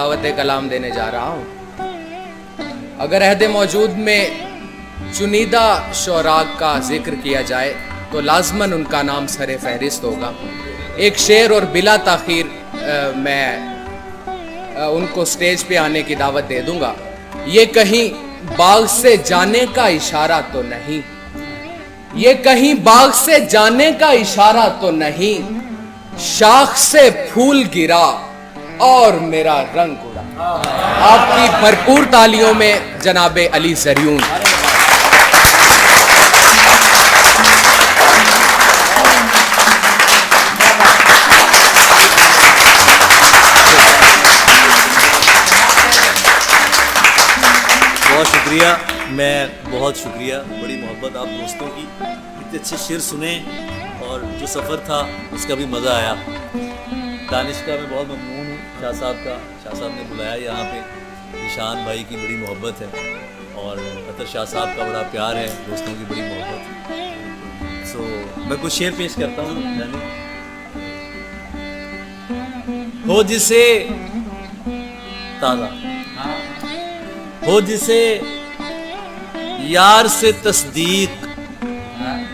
दावत कलाम देने जा रहा हूँ। अगर अहद मौजूद में चुनीदा शोराग का जिक्र किया जाए तो लाजमन उनका नाम सरे फहरिस्त होगा। एक शेर और बिला ताखीर मैं उनको स्टेज पे आने की दावत दे दूंगा। ये कहीं बाग से जाने का इशारा तो नहीं, ये कहीं बाग से जाने का इशारा तो नहीं, शाख से फूल गिरा और मेरा रंग उड़ा। आपकी भरपूर तालियों में जनाबे अली ज़रियून। बहुत शुक्रिया, मैं बहुत शुक्रिया, बड़ी मोहब्बत आप दोस्तों की। इतने अच्छे शेर सुने और जो सफ़र था उसका भी मज़ा आया। दानिश का मैं बहुत ममनून हूँ, शाह साहब का। शाह साहब ने बुलाया यहाँ पे, निशान भाई की बड़ी मोहब्बत है और अतर शाह साहब का बड़ा प्यार है, दोस्तों की बड़ी मोहब्बत है। सो मैं कुछ शेर पेश करता हूँ। हो जिसे ताज़ा हो जिसे यार से तस्दीक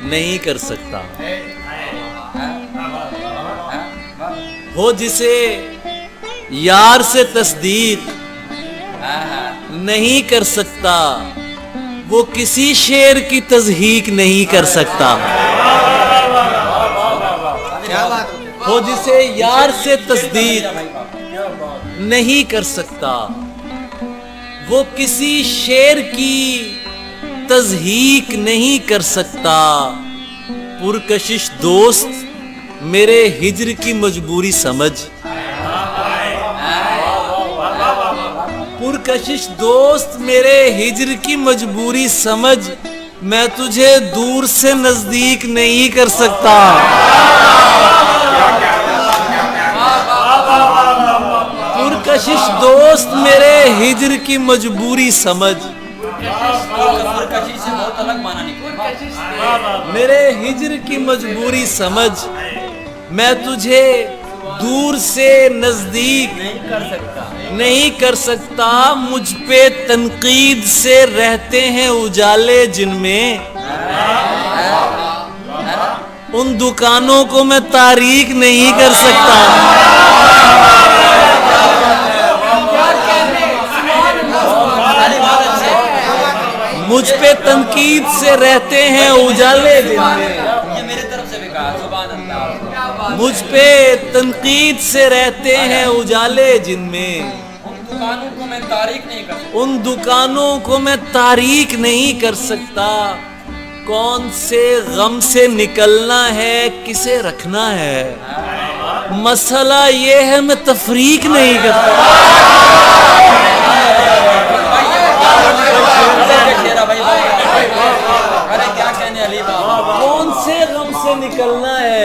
नहीं कर सकता, हो जिसे यार से तस्दीक नहीं कर सकता, वो किसी शेर की तज़हीक नहीं कर सकता। हो जिसे यार से तस्दीक नहीं कर सकता, वो किसी शेर की तज़हीक नहीं कर सकता। पुरकशिश दोस्त मेरे हिज्र की मजबूरी समझ, पुरकशिश दोस्त मेरे हिज्र की मजबूरी समझ, मैं तुझे दूर से नजदीक नहीं कर सकता। पुरकशिश दोस्त मेरे हिज्र की मजबूरी समझ, मेरे हिज्र की मजबूरी समझ, मैं तुझे दूर से नजदीक नहीं कर सकता। मुझ पे तनकीद से रहते हैं उजाले जिनमें, उन दुकानों को मैं तारीक नहीं कर सकता। मुझ पे तनकीद से रहते हैं उजाले जिनमें, ये मेरे तरफ से भी कहा, सुभान अल्लाह। मुझ पे तनकीद से रहते हैं उजाले जिनमें, उन दुकानों को मैं तारीक नहीं कर सकता, उन दुकानों को मैं तारीक नहीं कर सकता। कौन से गम से निकलना है, किसे रखना है, मसला ये है मैं तफरीक नहीं करता। अरे क्या कहने अली बाबा, कौन से गम से निकलना है,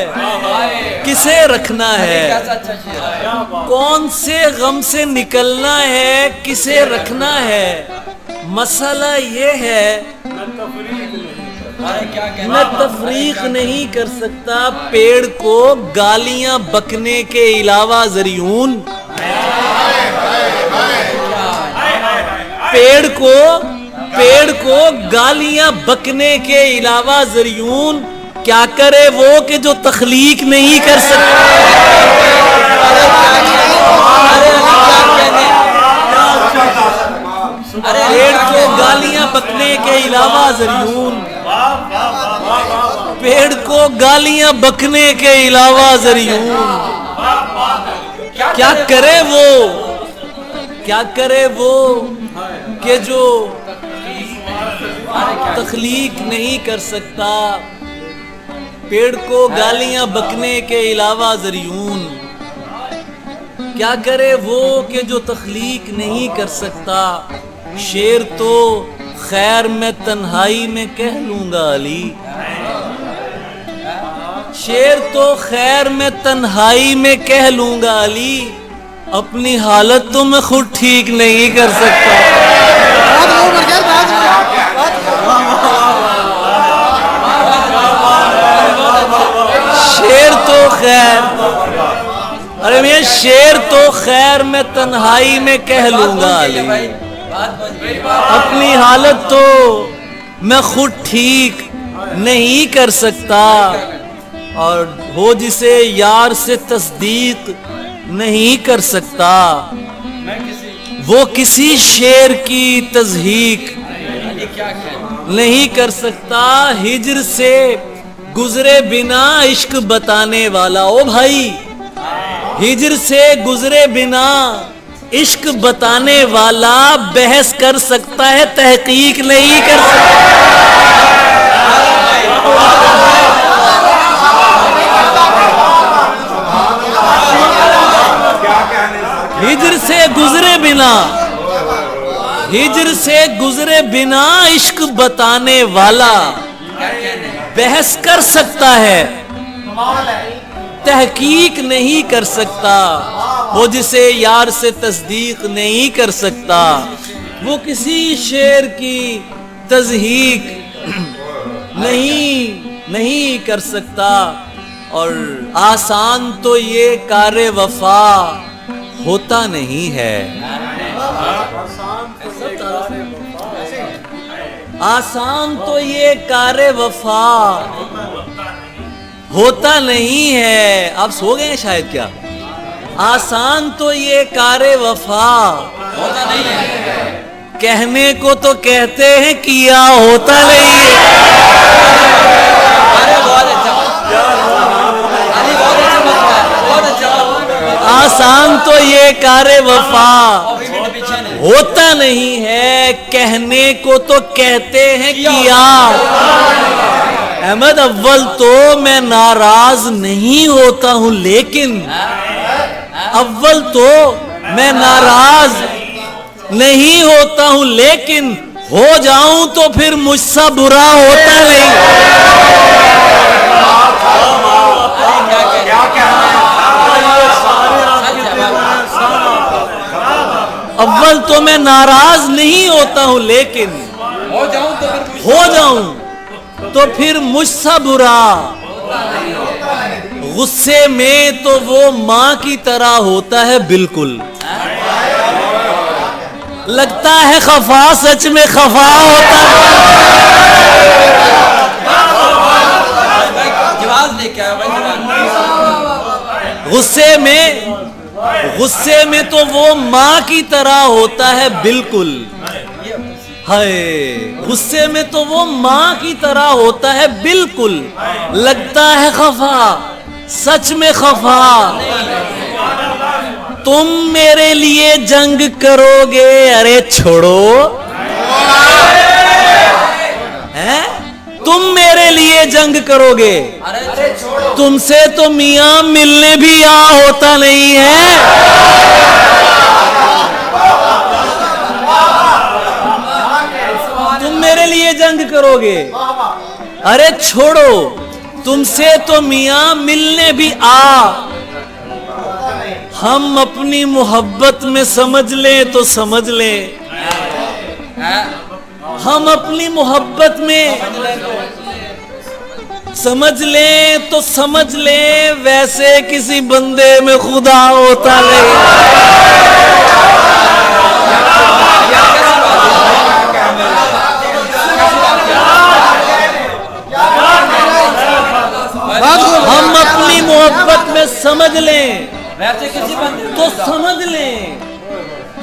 किसे रखना है, कैसा अच्छा शेर है। कौन से गम से निकलना है, किसे रखना है, मसला ये है अरे क्या कहने, मैं तफरीक नहीं कर सकता। पेड़ को गालियां बकने के अलावा ज़रियून, पेड़ को गालियां बकने के अलावा ज़रियून, क्या करे वो कि जो तख्लीक नहीं कर सकता। पेड़ को गालियां बकने के अलावा ज़रियून, पेड़ को गालियां बकने के अलावा ज़रियून, क्या करे वो, क्या करे वो कि जो तख्लीक नहीं कर सकता। पेड़ को गालियां बकने के अलावा ज़रियून, क्या करे वो कि जो तख्लीक नहीं कर सकता। शेर तो खैर मैं तन्हाई में कह लूंगा अली, शेर तो खैर मैं तन्हाई में कह लूंगा अली, अपनी हालत तो मैं खुद ठीक नहीं कर सकता। शेर तो खैर, अरे मैं शेर तो खैर मैं तन्हाई में कह लूंगा अली। बात पहुंच गई। अपनी हालत तो मैं खुद ठीक नहीं कर सकता, और हो जिसे यार से तस्दीक नहीं कर सकता, मैं किसी वो किसी शेर की तज़हीक अली क्या कहना। नहीं कर सकता। हिज्र से गुजरे बिना इश्क बताने वाला, ओ भाई, हिज्र से गुजरे बिना इश्क बताने वाला बहस कर सकता है, तहकीक नहीं कर सकता। हिज्र से गुजरे बिना, हिज्र से गुजरे बिना इश्क बताने वाला बहस कर सकता है, तहकीक नहीं कर सकता। वो जिसे यार से तस्दीक नहीं कर सकता, वो किसी शेर की तज़हीक नहीं कर सकता। और आसान तो ये कारे वफा होता नहीं है, आसान तो ये कारे वफा होता नहीं है। आप सो गए हैं शायद क्या? आसान तो ये कारे वफा होता नहीं है। कहने को तो कहते हैं किया होता नहीं है। अरे बहुत अच्छा अली, बहुत अच्छा बता है, बहुत अच्छा। आसान तो ये कारे वफा अभी मिनट पीछे नहीं। होता नहीं है, कहने को तो कहते हैं किया। अहमद, अव्वल तो मैं नाराज नहीं होता हूं, लेकिन अव्वल तो मैं नाराज नहीं होता हूं, लेकिन हो जाऊं तो फिर मुझसे बुरा होता नहीं। अव्वल तो मैं नाराज नहीं होता हूं, लेकिन हो जाऊं तो फिर हो जाऊं तो फिर मुझसे बुरा। गुस्से में तो वो माँ की तरह होता है बिल्कुल, लगता है खफा सच में खफा होता है। जवाब दे क्या भाई, जवाब। गुस्से में तो वो माँ की तरह होता है बिल्कुल, हाय, गुस्से में तो वो माँ की तरह होता है बिल्कुल, लगता है खफा सच में खफा। तुम मेरे लिए जंग करोगे, अरे छोड़ो, हैं? तुम मेरे लिए जंग करोगे, अरे छोड़ो। तुमसे तो मियां मिलने भी आ होता नहीं है। तुम मेरे लिए जंग करोगे, अरे छोड़ो, तुमसे तो मियां मिलने भी आ। हम अपनी मोहब्बत में समझ लें तो समझ लें, हम अपनी मोहब्बत में समझ लें तो समझ लें, वैसे किसी बंदे में खुदा होता नहीं। हम अपनी मोहब्बत में समझ लें वैसे किसी बंदे तो समझ लें,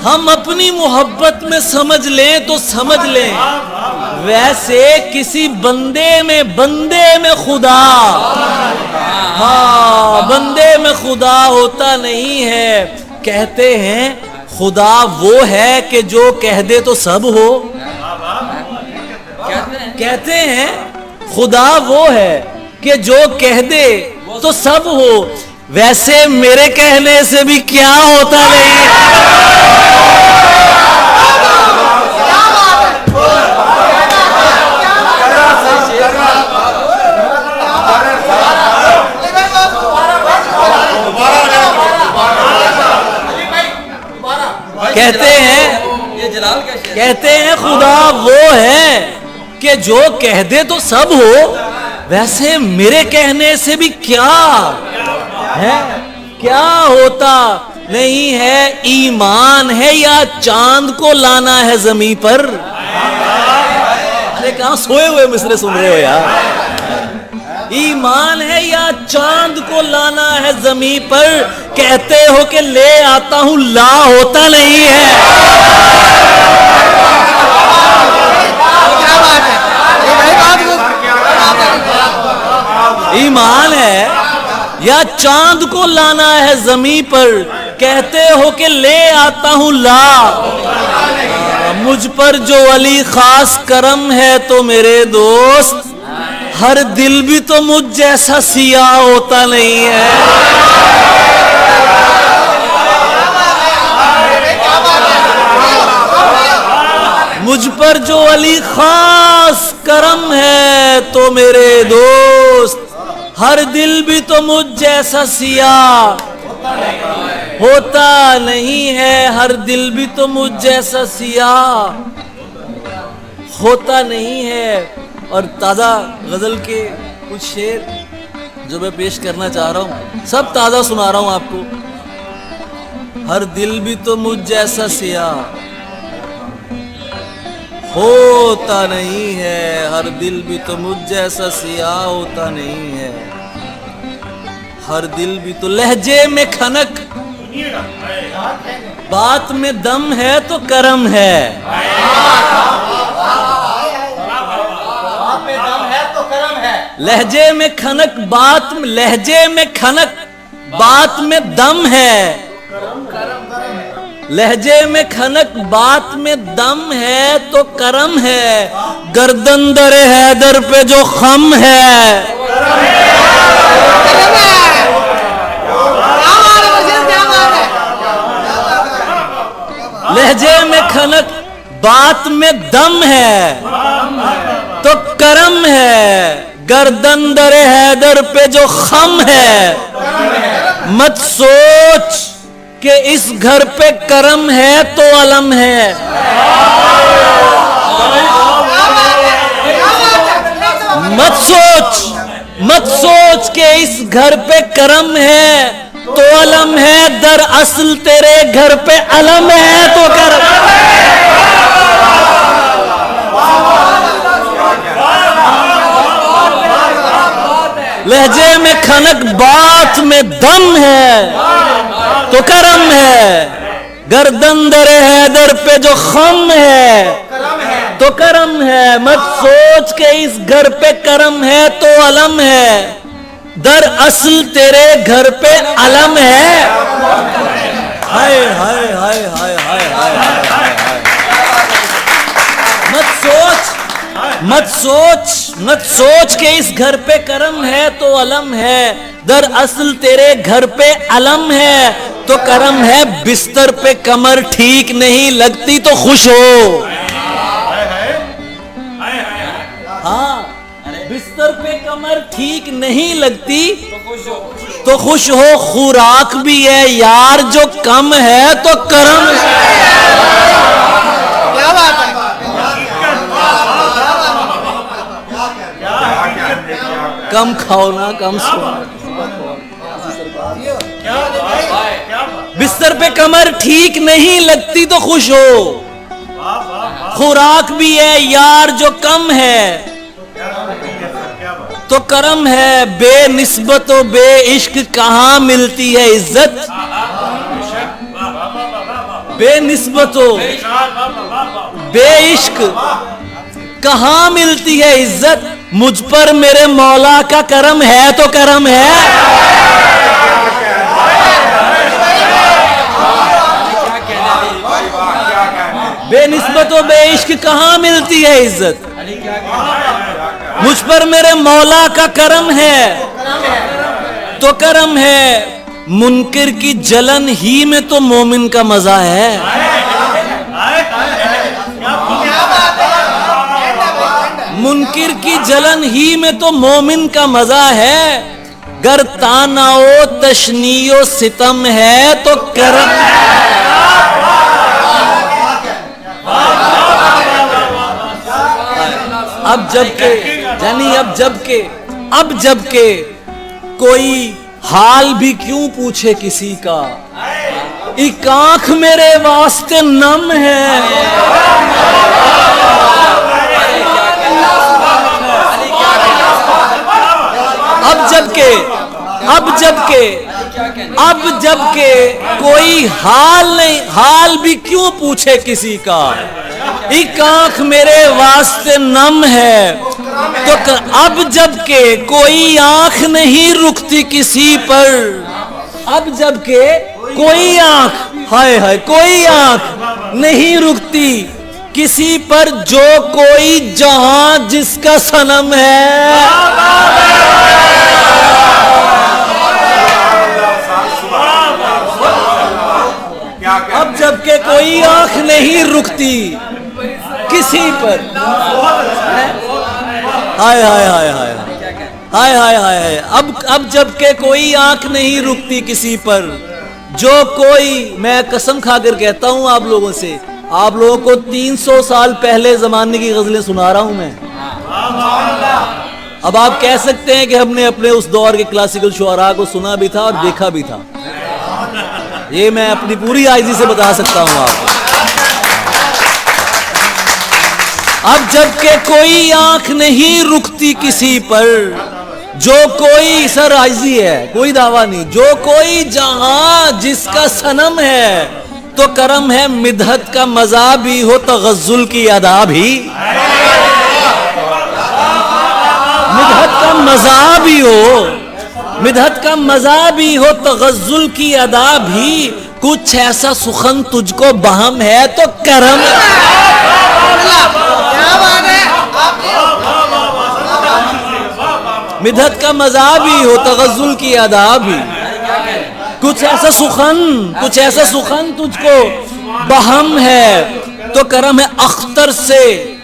हम अपनी मोहब्बत में समझ लें तो समझ लें, वैसे किसी बंदे में खुदा, हाँ, बंदे में खुदा होता नहीं है। कहते हैं खुदा वो है कि जो कह दे तो सब हो, कहते हैं खुदा वो है कि जो कह दे तो सब हो, वैसे मेरे कहने से भी क्या होता नहीं। कहते हैं, ये जलाल का शेर। कहते हैं खुदा वो है कि जो कह दे तो सब हो, वैसे मेरे कहने से भी क्या है, क्या होता। नहीं है, ईमान है या चांद को लाना है जमीन पर। अरे कहां सोए हुए मिसरे सुन रहे हो यार। ईमान है या चांद को लाना है जमीन पर, कहते हो कि ले आता हूं, ला होता नहीं है। ईमान है या चांद को लाना है जमीन पर, कहते हो कि ले आता हूं, ला। मुझ पर जो अली खास करम है तो मेरे दोस्त, हर दिल भी तो मुझ जैसा सियाह होता नहीं है। मुझ पर जो अली खास करम है तो मेरे दोस्त, हर दिल भी तो मुझ जैसा सियाह होता नहीं है। हर दिल भी तो मुझ जैसा सियाह होता नहीं है। और ताज़ा गज़ल के कुछ शेर जो मैं पेश करना चाह रहा हूँ, सब ताज़ा सुना रहा हूँ आपको। हर दिल भी तो मुझ जैसा सियाह होता नहीं है। हर दिल भी तो मुझ जैसा सियाह होता नहीं है। हर दिल भी तो लहजे में खनक, बात में दम है तो करम है। लहजे में खनक, बात में, लहजे में खनक, बात में दम है। लहजे में खनक, बात में दम है तो करम है। गर्दन दरे हैदर पे जो खम है, लहजे में खनक, बात में दम है तो करम है। गर्दन दरे हैदर पे जो खम है, मत सोच कि इस घर पे करम है तो अलम है। मत सोच कि इस घर पे करम है तो अलम है। दर असल तेरे घर पे अलम है तो करम। लहजे में खनक, बात में दम है तो करम है। गर्दन दरे हैदर पे जो खम है तो करम है। मत सोच के इस घर पे करम है तो अलम है। दर असल तेरे घर पे अलम है। हाय हाय हाय हाय हाय हाय हाय। मत सोच के इस घर पे करम है तो अलम है। दर असल तेरे घर पे अलम है तो करम है। बिस्तर पे कमर ठीक नहीं लगती तो खुश हो। हाँ, बिस्तर पे कमर ठीक नहीं लगती तो खुश हो। खुराक भी है यार जो कम है तो करम है। क्या बात है। कम खाओ ना, कम सो। बिस्तर पे कमर ठीक नहीं लगती तो खुश हो। खुराक भी है यार जो कम है तो करम है। बेनिस्बत व बे इश्क कहाँ मिलती है इज्जत। बेनिस्बत व बे इश्क कहाँ मिलती है इज्जत। मुझ पर मेरे मौला का करम है तो करम है। बेनिस्बत व बे इश्क कहाँ मिलती है इज्जत। मुझ पर मेरे मौला का करम है तो करम है। मुनकिर की जलन ही में तो मोमिन का मजा है। मुनकिर की जलन ही में तो मोमिन का मजा है। गर तानाओ तशनीओ सितम है तो करम। अब जबकि कोई हाल भी क्यों पूछे किसी का, एक आंख मेरे वास्ते नम है। अब जबकि कोई हाल भी क्यों पूछे किसी का, एक आंख मेरे वास्ते नम है। तो अब जबकि कोई आंख नहीं रुकती किसी पर, अब जबकि कोई आंख, हाय हाय, कोई आंख नहीं रुकती किसी पर, जो कोई जहां जिसका सनम है। अब जबकि कोई आंख नहीं रुकती किसी पर, हाय हाय हाय हाय हाय हाय हाय, अब जबकि कोई आंख नहीं रुकती किसी पर, जो कोई, मैं कसम खाकर कहता हूं आप लोगों से, आप लोगों को 300 साल पहले जमाने की गजलें सुना रहा हूं मैं। अब आप कह सकते हैं कि हमने अपने उस दौर के क्लासिकल शुआरा को सुना भी था और देखा भी था, ये मैं अपनी पूरी आइज़ी से बता सकता हूं आपको। अब जबकि कोई आंख नहीं रुकती किसी पर, जो कोई, सर आइज़ी है, कोई दावा नहीं, जो कोई जहां जिसका सनम है, तो करम है मिदहत का मजा भी हो, तगज़्ज़ुल की अदा भी, मिदहत का मजा भी हो, मिदहत का मजा भी हो, तगज़्ज़ुल की अदा भी, कुछ ऐसा सुखन तुझको बहम है तो करम। मिदहत का मजा भी हो, तगज़्ज़ुल की अदा भी, कुछ ऐसा सुखन तुझको बहम है तो करम है। अख्तर से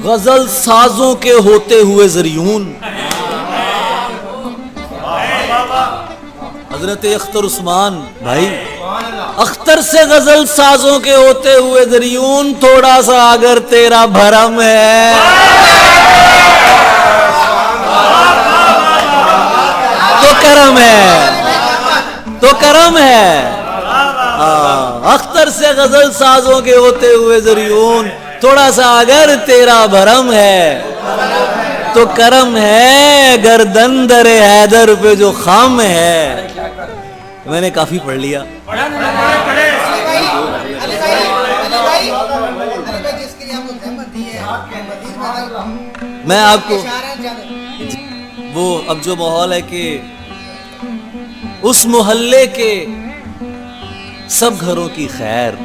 गजल साजों के होते हुए ज़रियून, हजरत अख्तर उस्मान भाई, अख्तर से गजल साजों के होते हुए ज़रियून, थोड़ा सा अगर तेरा भरम है तो करम है, तो करम है। अख्तर से गजल साजों के होते हुए ज़रियून, थोड़ा सा अगर तेरा भरम है तो करम है। गर्दन दरे हैदर पे जो खाम है, मैंने काफी पढ़ लिया। मैं आपको वो अब जो माहौल है कि उस मोहल्ले के सब घरों की खैर,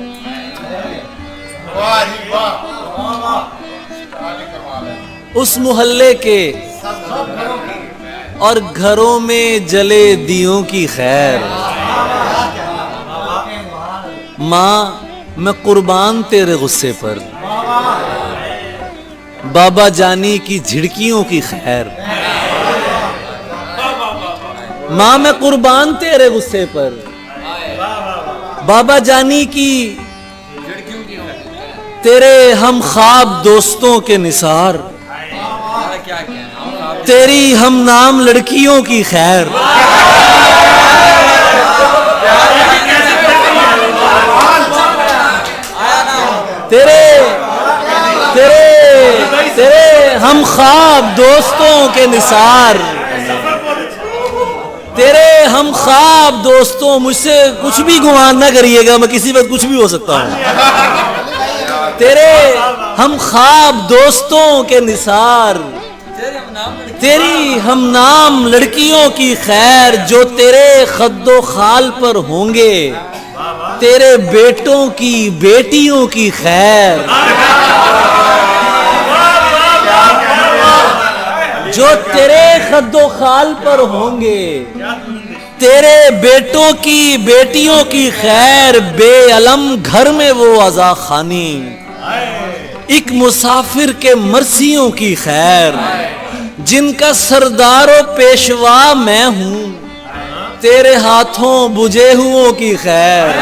उस मोहल्ले के और घरों में जले दियों की खैर, माँ मैं कुर्बान तेरे गुस्से पर, बाबा जानी की झिड़कियों की खैर, माँ मैं कुर्बान तेरे गुस्से पर, बाबा जानी की तेरे हम ख्वाब दोस्तों के निसार, तेरी हम नाम लड़कियों की खैर, तेरे तेरे तेरे हम ख्वाब दोस्तों के निसार, तेरे हम ख्वाब दोस्तों, मुझसे कुछ भी गुमान ना करिएगा, मैं किसी वक्त कुछ भी हो सकता हूँ। तेरे हम ख्वाब दोस्तों के निसार, तेरी हम नाम लड़कियों की खैर, जो तेरे खद्दो खाल पर होंगे, तेरे बेटों की बेटियों की खैर, जो तेरे खद्दो खाल पर होंगे, तेरे बेटों की बेटियों की खैर, बेअलम घर में वो अज़ा खानी, एक मुसाफिर के मर्सियों की खैर, जिनका सरदारो पेशवा मैं हूं, तेरे हाथों बुझे हुओं की खैर,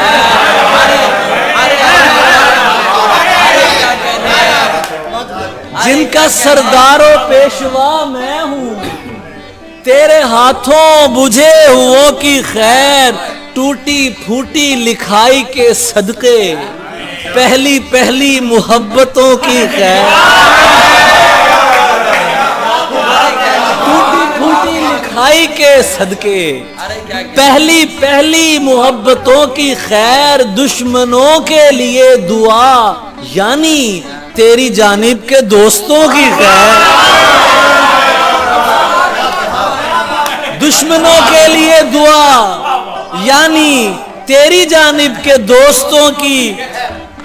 जिनका सरदारो पेशवा मैं हूं, तेरे हाथों बुझे हुओं की खैर, टूटी फूटी लिखाई के सदके पहली पहली मोहब्बतों की खैर। टूटी फूटी लिखाई के सदके पहली पहली मोहब्बतों की खैर, दुश्मनों के लिए दुआ यानी तेरी जानिब के दोस्तों की खैर। दुश्मनों के लिए दुआ यानी तेरी जानिब के दोस्तों की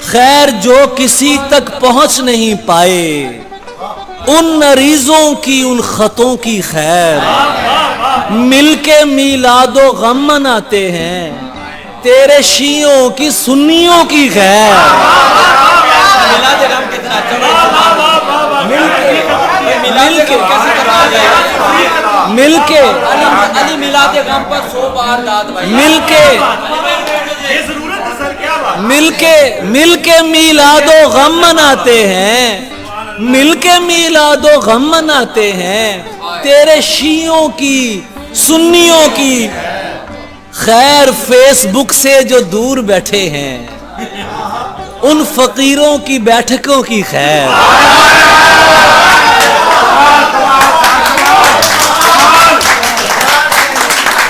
खैर, जो किसी तक पहुंच नहीं पाए, उन मरीजों की उन खतों की खैर। मिलके मीलादो गम मनाते हैं, तेरे शियों की सुन्नियों की खैर। मिलाद गम कितना मिलके अली मिलाद गम पर 100 बार दाद भाई। मिलके मीलादो गम मनाते हैं, मिलके मीलादो गम मनाते हैं, तेरे शियों की सुन्नियों की खैर। फेसबुक से जो दूर बैठे हैं, उन फकीरों की बैठकों की खैर।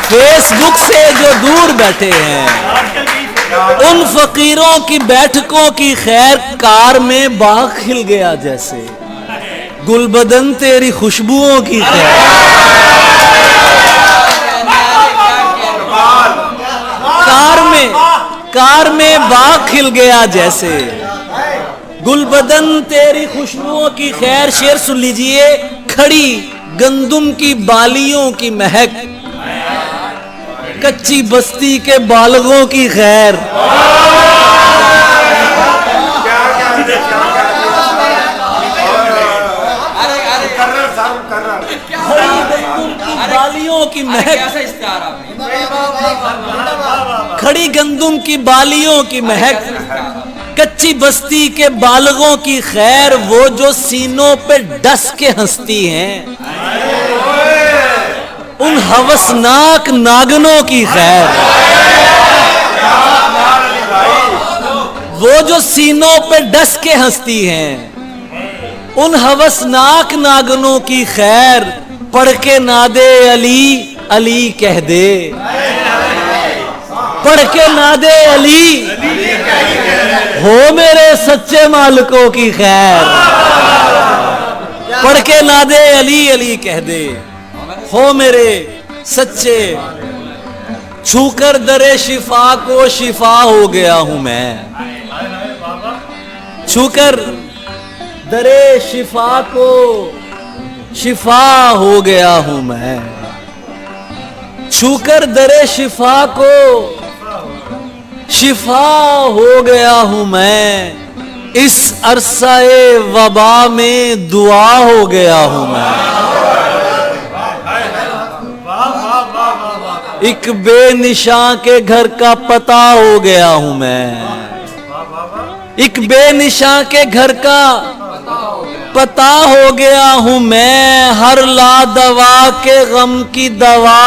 फेसबुक से जो दूर बैठे हैं, उन फकीरों की बैठकों की खैर। कार में बाग खिल गया जैसे, गुलबदन तेरी खुशबुओं की खैर। कार में बाग खिल गया जैसे, गुलबदन तेरी खुशबुओं की खैर। शेर सुन लीजिए। खड़ी गंदुम की बालियों की महक, कच्ची बस्ती के बालगों की खैर। बालियों की महक, खड़ी गंदुम की बालियों की महक, कच्ची बस्ती के बालगों की खैर। वो जो सीनों पे डस के हंसती हैं, उन हवसनाक नागनों की खैर। वो जो सीनों पे डस के हंसती हैं, उन हवसनाक नागनों की खैर। पढ़ के नादे अली अली कह दे, पढ़ के नादे अली हो मेरे सच्चे मालिकों की खैर। पढ़ के नादे अली अली कह दे, हो मेरे सच्चे। छूकर दरे शिफा को शिफा हो गया हूं मैं, छूकर दरे शिफा को शिफा हो गया हूं मैं। छूकर दरे शिफा को शिफा हो गया हूं मैं। इस अरसाए वबा में दुआ हो गया हूं मैं। एक बेनिशां के घर का पता हो गया हूं मैं। एक बेनिशां के घर का पता हो गया हूं मैं। हर ला दवा के गम की दवा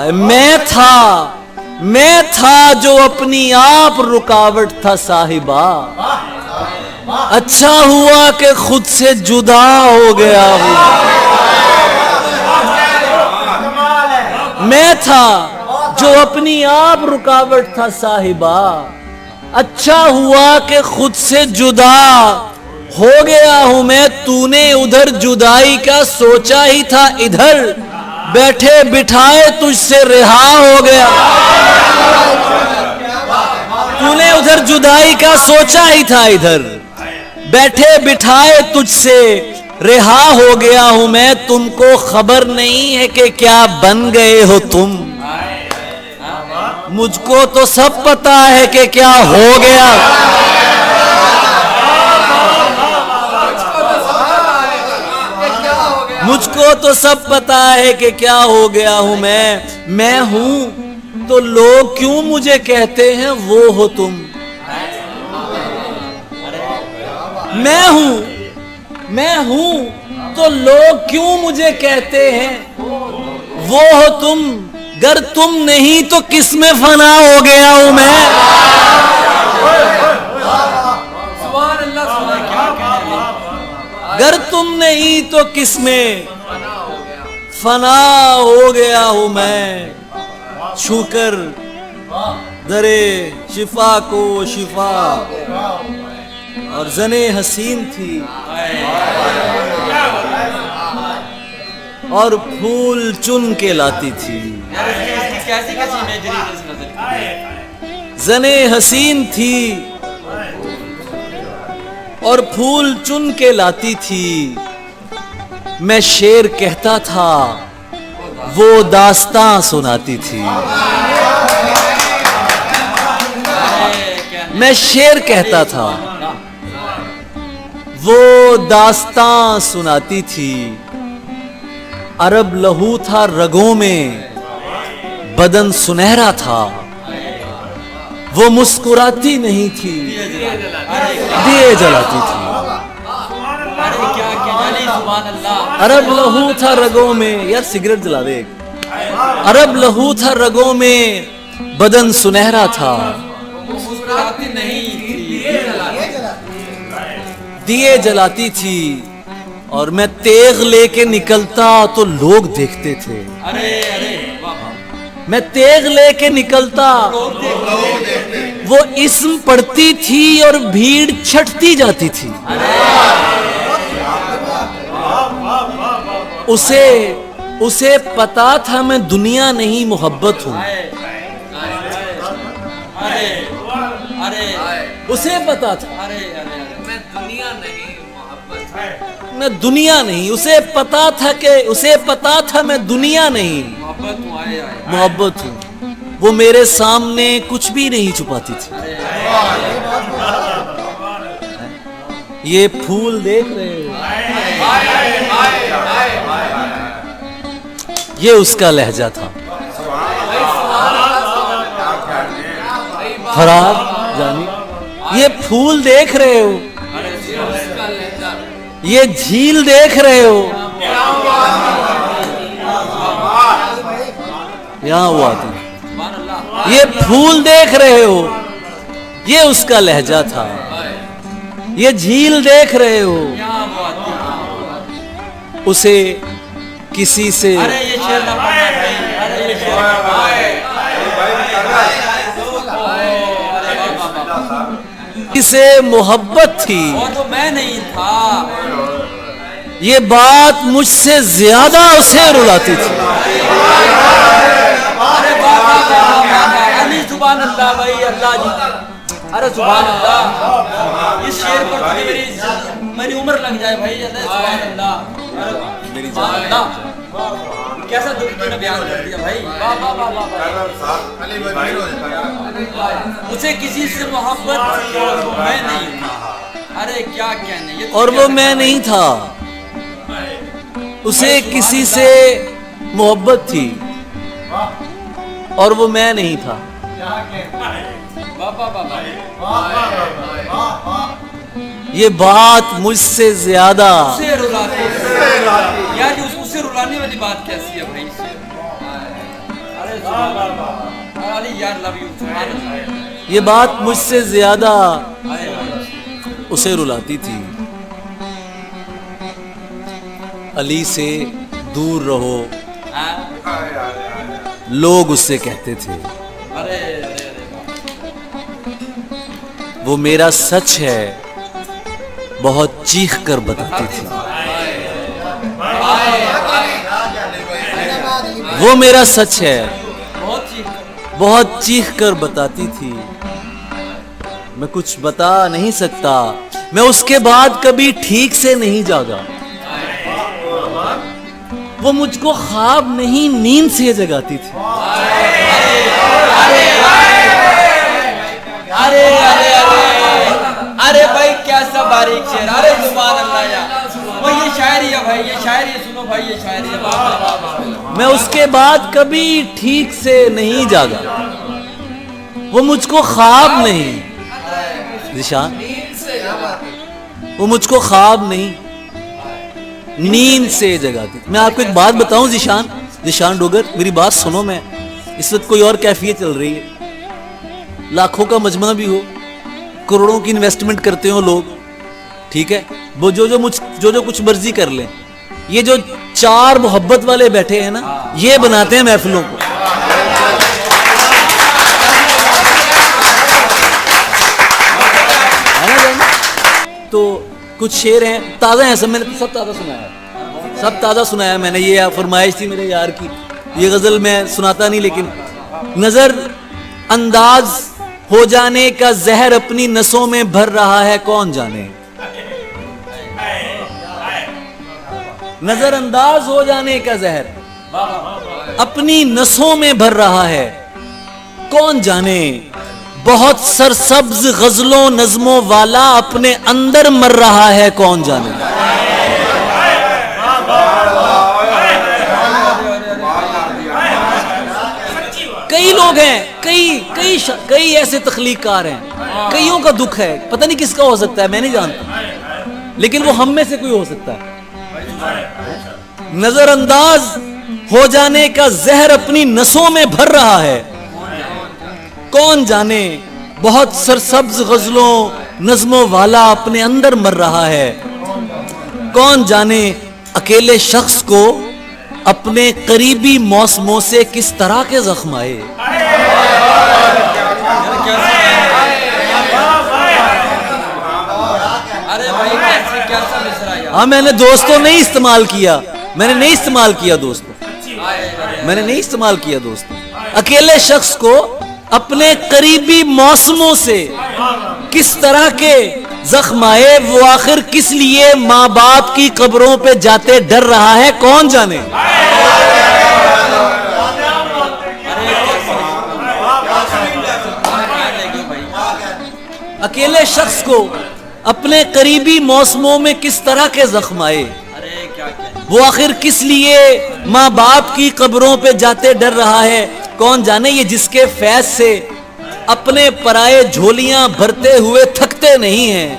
मैं था जो अपनी आप रुकावट था साहिबा। अच्छा हुआ कि खुद से जुदा हो गया हूं। मैं था जो अपनी आप रुकावट था साहिबा। अच्छा हुआ कि खुद से जुदा हो गया हूं मैं। तूने उधर जुदाई का सोचा ही था, इधर बैठे बिठाए तुझसे रिहा हो गया। तूने उधर जुदाई का सोचा ही था, इधर बैठे बिठाए तुझसे रिहा हो गया हूं मैं। तुमको खबर नहीं है कि क्या बन गए हो तुम, मुझको तो सब पता है कि क्या हो गया। मुझको तो सब पता है कि क्या हो गया हूं मैं हूं तो लोग क्यों मुझे कहते हैं वो हो तुम। मैं हूं तो लोग क्यों मुझे कहते हैं वो हो तुम। गर तुम नहीं तो किसमें फना हो गया हूं मैं। सुभान अल्लाह, सुभान, क्या कहने हैं। गर तुम नहीं तो किसमें फना हो गया हूं मैं। छूकर दरे शिफा को शिफा और जने हसीन थी और फूल चुन के लाती थी। कैसी कैसी इमेजरी नजर की। जने हसीन थी और फूल चुन के लाती थी। मैं शेर कहता था वो दास्तां सुनाती थी। मैं शेर कहता था वो दास्तां सुनाती थी। अरब लहू था रगों में, बदन सुनहरा था। वो मुस्कुराती नहीं थी, दिए जलाती थी। अरे क्या कहने, सुभान अल्लाह। अरब लहू था रगों में, यार सिगरेट जला दे। अरब लहू था रगों में, बदन सुनहरा था। मुस्कुराती नहीं थी, दिए जलाती थी। और मैं तेग लेके निकलता तो लोग देखते थे। अरे अरे वाह, मैं तेग लेके निकलता, वो इस्म पढ़ती थी और भीड़ छटती जाती थी। उसे पता था मैं दुनिया नहीं मोहब्बत हूं। अरे अरे उसे पता था अरे अरे मैं दुनिया नहीं मोहब्बत। मैं दुनिया नहीं। उसे पता था मैं दुनिया नहीं मोहब्बत हूँ। आए आए मोहब्बत हूं। वो मेरे सामने कुछ भी नहीं छुपाती थी। ये फूल देख रहे हो, ये उसका लहजा था। फराज जानी, ये फूल देख रहे हो, ये झील देख रहे हो। यहां हुआ था। सुभान अल्लाह। ये फूल देख रहे हो, ये उसका लहजा था। ये झील देख रहे हो, क्या बात है। उसे किसी से अरे ये शेर ना पढ़ना भाई। अरे ये शेर ना किसे मोहब्बत थी। वो तो मैं नहीं था। ये बात मुझसे ज्यादा उसे रुलाती थी। अरे बाबा अली, सुभान अल्लाह भाई, अल्लाह जी। अरे सुभान अल्लाह, इस शेर पर तो मेरी उम्र लग जाए भाई। अरे सुभान अल्लाह, अरे सुभान अल्लाह, कैसा दुख तूने बयान कर दिया भाई। वाह वाह वाह वाह। उसे किसी से मोहब्बत मैं नहीं था। अरे क्या कहने, ये तो और वो क्या मैं नहीं था। उसे किसी से मोहब्बत थी और वो मैं नहीं था। बाबा बाबा ये बात मुझसे ज्यादा उसे रुलाते यार, उसे रुलाने वाली बात कैसी है भाई। अरे सुभान अल्लाह, अली यार लव यू। सुभान अल्लाह। ये बात मुझसे ज्यादा आए भाई। उसे रुलाती थी। अली से दूर रहो, हाँ? लोग उससे कहते थे। अरे अरे अरे वो मेरा सच है, बहुत चीख कर बताती थी। वो मेरा सच है, बहुत ही बहुत चीख कर बताती थी। मैं कुछ बता नहीं सकता। मैं उसके बाद कभी ठीक से नहीं जागा। वो मुझको ख्वाब नहीं, नींद से जगाती थी। अरे अरे अरे अरे भाई कैसा बारीक शेर। अरे सुभान अल्लाह यार, वो ये शायरी है भाई, ये शायरी है। सुनो भाई, ये शायरी है। वाह वाह वाह। मैं उसके बाद कभी ठीक से नहीं जागा। वो मुझको ख्वाब नहीं, जिशान, वो मुझको ख्वाब नहीं, नींद से जगाती। मैं आपको एक बात बताऊं जिशान डोगर, मेरी बात सुनो। इस वक्त कोई और कैफियत चल रही है, लाखों का मजमा भी हो, करोड़ों की इन्वेस्टमेंट करते हो लोग, ठीक है, वो जो कुछ मर्जी कर लें, ये जो चार मोहब्बत वाले बैठे हैं ना, ये बनाते हैं महफिलों को। है ना जान? तो कुछ शेर हैं, ताज़ा हैं सब, मैंने तो सब ताज़ा सुनाया, सब ताज़ा सुनाया मैंने। ये फरमाइश थी मेरे यार की, ये गज़ल मैं सुनाता नहीं, लेकिन नज़र अंदाज हो जाने का जहर अपनी नसों में भर रहा है, कौन जाने। नजर अंदाज हो जाने का जहर अपनी नसों में भर रहा है, कौन जाने। बहुत सरसब्ज गजलों नज़मों वाला अपने अंदर मर रहा है, कौन जाने। कई लोग हैं, कई ऐसे तख्लीकार हैं, कईयों का दुख है, पता नहीं किसका हो सकता है, मैं नहीं जानता, लेकिन वो हम में से कोई हो सकता है। नजरअंदाज हो जाने का जहर अपनी नसों में भर रहा है, कौन जाने। बहुत सरसब्ज गजलों नज़मों वाला अपने अंदर मर रहा है, कौन जाने। अकेले शख्स को अपने करीबी मौसमों से किस तरह के जख्म आए। अरे भाई कैसा मिसरा यार। हाँ, मैंने दोस्तों नहीं इस्तेमाल किया, मैंने नहीं इस्तेमाल किया दोस्तों, मैंने नहीं इस्तेमाल किया दोस्तों। अकेले शख्स को अपने करीबी मौसमों से किस तरह के जख्म आए, वो आखिर किस लिए माँ बाप की कब्रों पे जाते डर रहा है, कौन जाने। अकेले शख्स को अपने करीबी मौसमों में किस तरह के जख्म आए, वो आखिर किस लिए माँ बाप की कब्रों पे जाते डर रहा है, कौन जाने। ये जिसके फैज से अपने पराये झोलियां भरते हुए थकते नहीं हैं,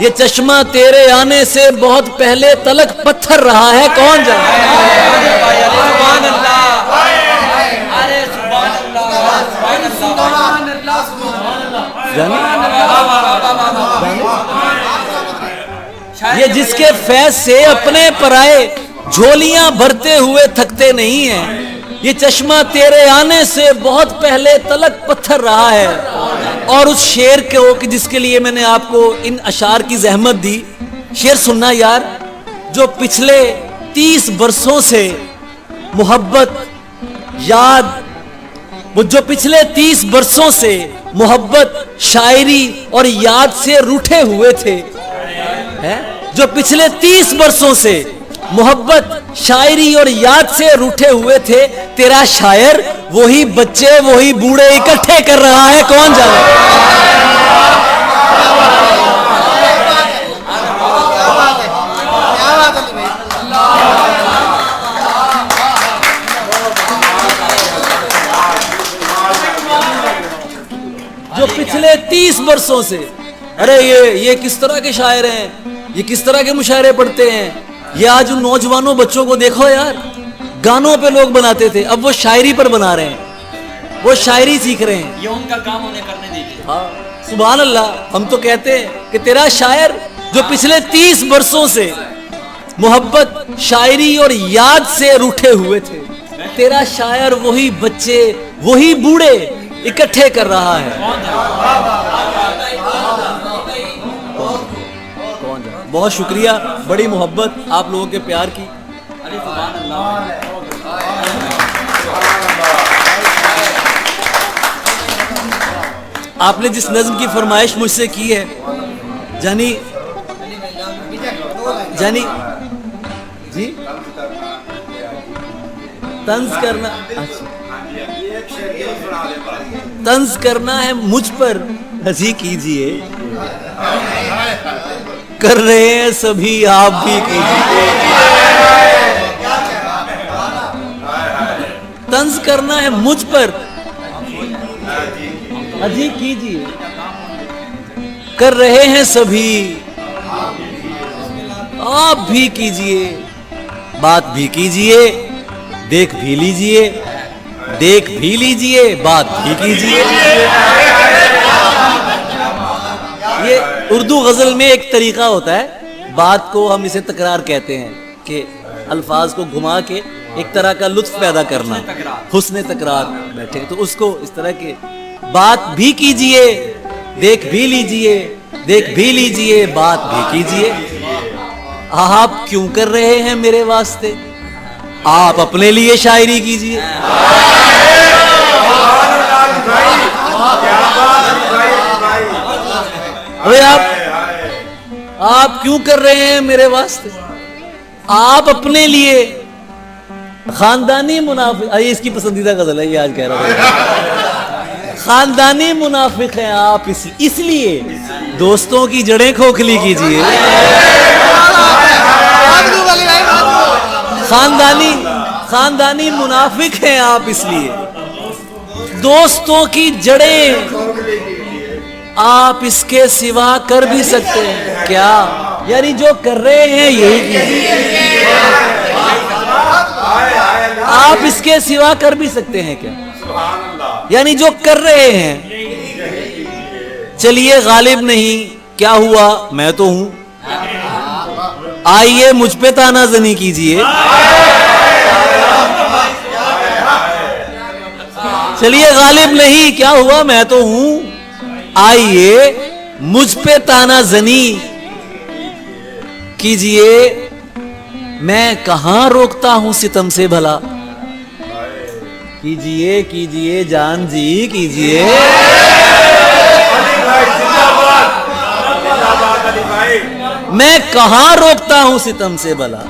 ये चश्मा तेरे आने से बहुत पहले तलक पत्थर रहा है, कौन जाने। ये जिसके फैज से अपने पराये झोलियां भरते हुए थकते नहीं हैं, ये चश्मा तेरे आने से बहुत पहले तलक पत्थर रहा है। और उस शेर को कि जिसके लिए मैंने आपको इन अशार की जहमत दी, शेर सुनना यार, जो पिछले 30 बरसों से मोहब्बत याद, वो जो पिछले 30 बरसों से मोहब्बत शायरी और याद से रूठे हुए थे, हैं? जो पिछले 30 बरसों से मोहब्बत शायरी और याद से रूठे हुए थे, तेरा शायर वही बच्चे वही बूढ़े इकट्ठे कर रहा है, कौन जाने। जो पिछले 30 बरसों से, अरे ये किस तरह के शायर हैं, ये किस तरह के मुशायरे पढ़ते हैं। ये आज उन नौजवानों बच्चों को देखो यार, गानों पे लोग बनाते थे, अब वो शायरी पर बना रहे हैं, वो शायरी सीख रहे हैं। ये उनका काम उन्हें करने दीजिए। हाँ, सुभान अल्लाह। हम तो कहते हैं कि तेरा शायर जो पिछले 30 बरसों से मोहब्बत शायरी और याद से रूठे हुए थे, तेरा शायर वही बच्चे वही बूढ़े इकट्ठे कर रहा है, कौन जाने। बहुत शुक्रिया, बड़ी मोहब्बत आप लोगों के प्यार की। अरे सुभान अल्लाह। आपने जिस नज्म की फरमाइश मुझसे की है, जानी जी, तंज करना है मुझ पर, हंसी कीजिए, कर रहे हैं सभी आप भी कीजिए। तंज करना है मुझ पर, हंसी कीजिए, कर रहे हैं सभी आप भी कीजिए, बात भी कीजिए, देख भी लीजिए, देख भी लीजिए, बात भी कीजिए। ये उर्दू गजल में एक तरीका होता है, बात को हम इसे तकरार कहते हैं कि अल्फाज को घुमा के एक तरह का लुत्फ पैदा करना, हुस्न तकरार बैठे, तो उसको इस तरह के बात भी कीजिए, देख भी लीजिए, देख भी लीजिए, बात भी कीजिए। आप क्यों कर रहे हैं मेरे वास्ते, आप अपने लिए शायरी कीजिए। अरे आप क्यों कर रहे हैं मेरे वास्ते, आप अपने लिए। खानदानी मुनाफिक, ये इसकी पसंदीदा गजल है, ये आज कह रहा था। खानदानी मुनाफिक हैं आप इसलिए दोस्तों की जड़ें खोखली कीजिए। खानदानी मुनाफिक हैं आप इसलिए दोस्तों की जड़ें आप इसके सिवा कर भी सकते हैं क्या, यानी जो कर रहे हैं यही कीजिए। आप इसके सिवा कर भी सकते हैं क्या, यानी जो कर रहे हैं। चलिए गालिब नहीं, क्या हुआ, मैं तो हूं, आइए मुझ पे तानाजनी कीजिए। चलिए गालिब नहीं, क्या हुआ, मैं तो हूं, आइए मुझ पे तानाजनी कीजिए। मैं कहां रोकता हूं सितम से भला, कीजिए कीजिए जान जी कीजिए। मैं कहां रोकता हूं सितम से भला,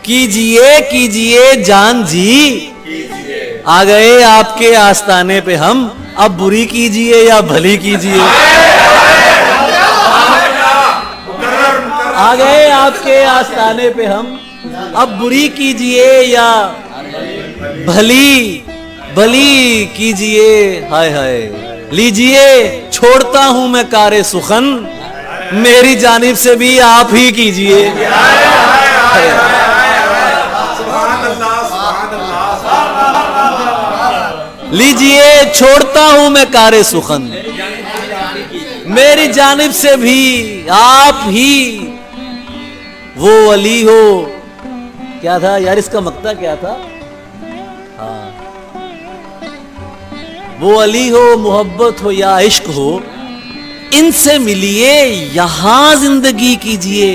कीजिए कीजिए जान जी। आ गए आपके आस्ताने पे हम, अब बुरी कीजिए या भली कीजिए। आ गए आपके आस्ताने पे हम, अब बुरी कीजिए या भली भली कीजिए। हाय हाय लीजिए, छोड़ता हूं मैं कारे सुखन, मेरी जानिब से भी आप ही कीजिए। लीजिए, छोड़ता हूं मैं कारे सुखन, मेरी जानिब से भी आप ही। वो अली हो, क्या था यार इसका मक्ता क्या था, हाँ, वो अली हो, मोहब्बत हो या इश्क हो, इनसे मिलिए यहां जिंदगी कीजिए।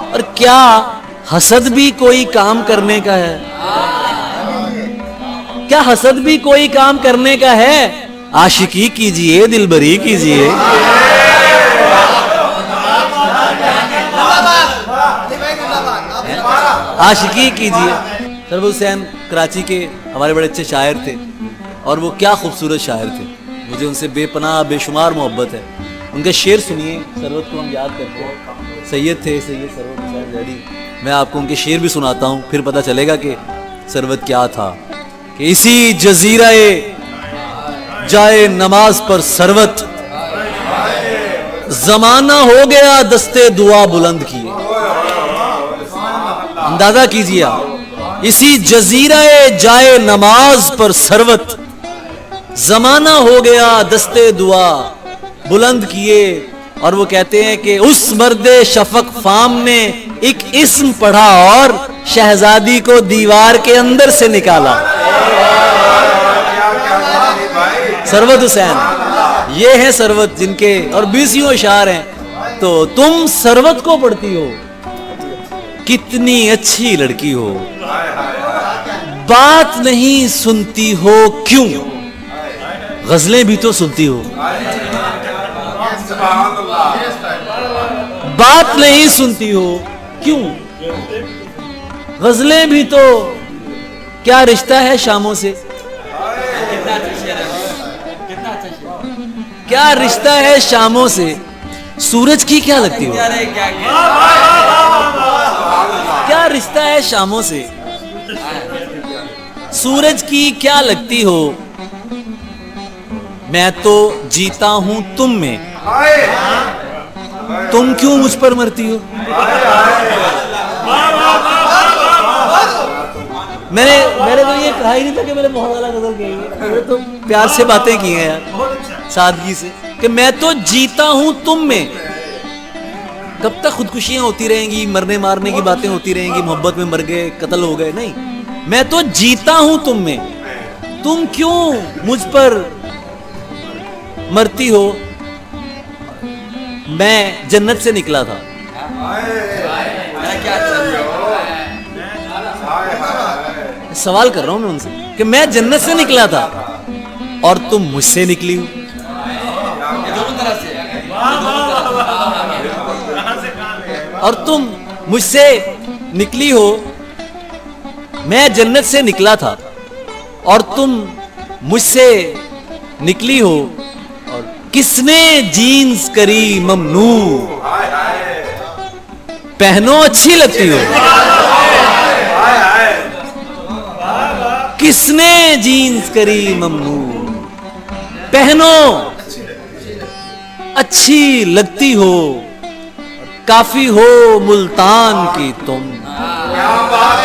और क्या हसद भी कोई काम करने का है, क्या हसद भी कोई काम करने का है। आशिकी कीजिए, दिलबरी कीजिए। आशिकी कीजिए। सरवर हुसैन कराची के हमारे बड़े अच्छे शायर थे, और वो क्या खूबसूरत शायर थे, मुझे उनसे बेपनाह बेशुमार मोहब्बत है। उनके शेर सुनिए, सरवत को हम याद करते हैं, सैयद थे सैयद सरवत हुसैन जैदी। मैं आपको उनके शेर भी सुनाता हूँ, फिर पता चलेगा कि सरवत क्या था। कि इसी जजीराए जाए नमाज पर सरवत, जमाना हो गया दस्ते दुआ बुलंद किए। अंदाजा कीजिए आप, इसी जजीराए जाए नमाज पर सरवत, जमाना हो गया दस्ते दुआ बुलंद किए। और वो कहते हैं कि उस मर्दे शफक फाम ने एक इस्म पढ़ा और शहजादी को दीवार के अंदर से निकाला। सरवत हुसैन, ये है सरवत जिनके और 20 इशार हैं। तो तुम सरवत को पढ़ती हो, कितनी अच्छी लड़की हो, बात नहीं सुनती हो क्यों, गजलें भी तो सुनती हो। बात नहीं सुनती हो क्यों, गजलें भी तो, क्या रिश्ता है शामों से, क्या रिश्ता है शामों से, सूरज की क्या लगती हो, क्या रिश्ता है शामों से, सूरज की क्या लगती हो। मैं तो जीता हूं तुम में, तुम क्यों मुझ पर मरती हो। मैंने तो ये कहा ही नहीं था कि मैंने बहुत ज्यादा गजल कही है। मैंने तो प्यार से बातें की हैं यार, सादगी से, कि मैं तो जीता हूं तुम में। कब तक खुदकुशियां होती रहेंगी, मरने मारने की बातें होती रहेंगी, मोहब्बत में मर गए, कत्ल हो गए? नहीं, मैं तो जीता हूं तुम में, तुम क्यों मुझ पर मरती हो? मैं जन्नत से निकला था। क्या सवाल कर रहा हूं मैं उनसे कि मैं जन्नत से निकला था और तुम मुझसे निकली हो। दोनों तरफ से और तुम मुझसे निकली हो, मैं जन्नत से निकला था और तुम मुझसे निकली हो। और किसने जीन्स करी ममनू, पहनो अच्छी लगती हो। किसने जीन्स करी ममनू, पहनो अच्छी लगती हो। काफी हो मुल्तान की तुम। क्या बात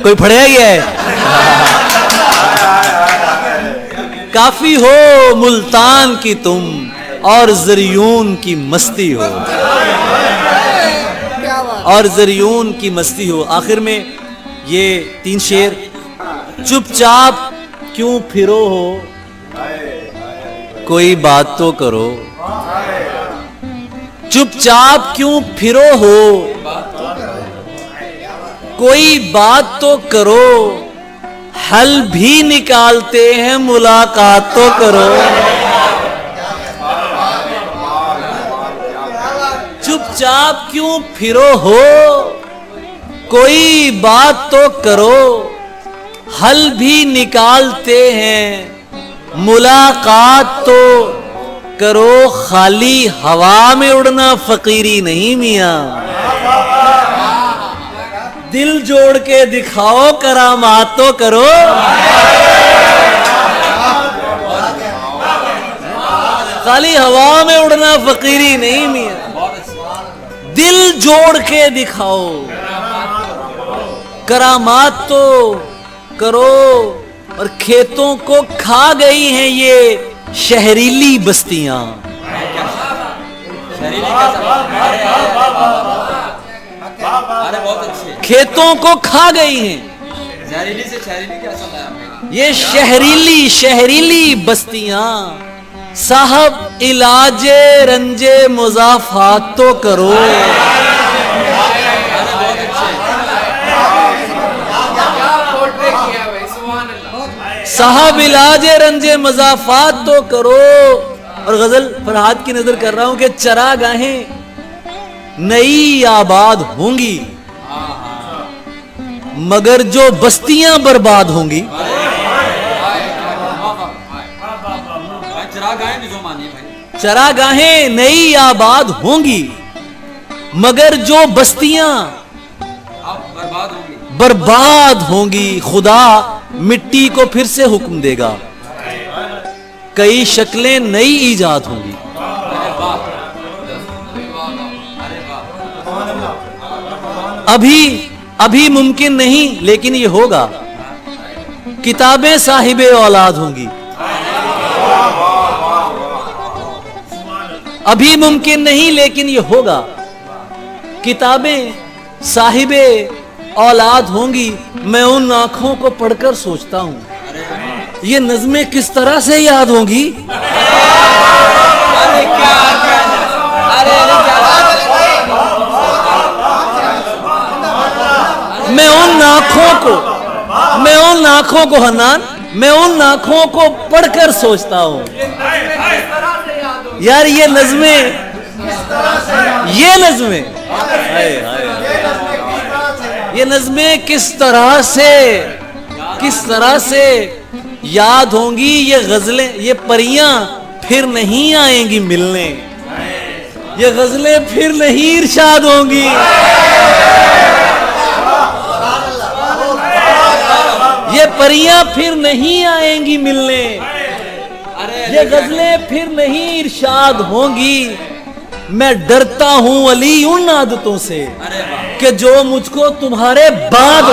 कोई पढ़ेगा ही है। काफी हो मुल्तान की तुम और जरियून की मस्ती हो, और जरियून की मस्ती हो। आखिर में ये 3 शेर। चुपचाप क्यों फिरो हो, कोई बात तो करो। चुपचाप क्यों फिरो हो, कोई बात तो करो। हल भी निकालते हैं, मुलाकात तो करो। चुपचाप क्यों फिरो हो, कोई बात तो करो। हल भी निकालते हैं, मुलाकात तो करो। खाली हवा में उड़ना फकीरी नहीं मियां, दिल जोड़ के दिखाओ, करामात तो करो। खाली हवा में उड़ना फकीरी नहीं मियां, दिल जोड़ के दिखाओ, करामात तो करो। और खेतों को खा गई हैं ये शहरीली बस्तियां। अरे बहुत अच्छे। खेतों को खा गई हैं जहरीली से शहरीली क्या चल रहा है आपने? ये शहरीली बस्तियां। साहब इलाजे रंजे मुजाफात तो करो। साहब इलाजे रंजे मजाफात तो करो। और गजल फरहाद की नजर कर रहा हूं कि चरागाहें नई आबाद होंगी, मगर जो बस्तियां बर्बाद होंगी। चरागाहें नई आबाद होंगी, मगर जो बस्तियां बर्बाद होंगी। खुदा मिट्टी को फिर से हुक्म देगा, कई शक्लें नई ईजाद होंगी। अभी मुमकिन नहीं, लेकिन ये होगा। किताबें साहिबे औलाद होंगी। अभी मुमकिन नहीं, लेकिन ये होगा। किताबें साहिबे औलाद होंगी। मैं उन आंखों को पढ़कर सोचता हूं, ये नज़में किस तरह से याद होंगी। मैं उन आंखों को हन्नान, मैं उन आंखों को पढ़कर सोचता हूं, यार ये नज़में किस तरह से याद होंगी। ये गजलें, ये परियां फिर नहीं आएंगी मिलने, ये गजलें फिर नहीं इरशाद होंगी। ये परियां फिर नहीं आएंगी मिलने, ये गजलें फिर नहीं इरशाद होंगी। मैं डरता हूं अली उन आदतों से अरे वाह कि जो मुझको तुम्हारे बाद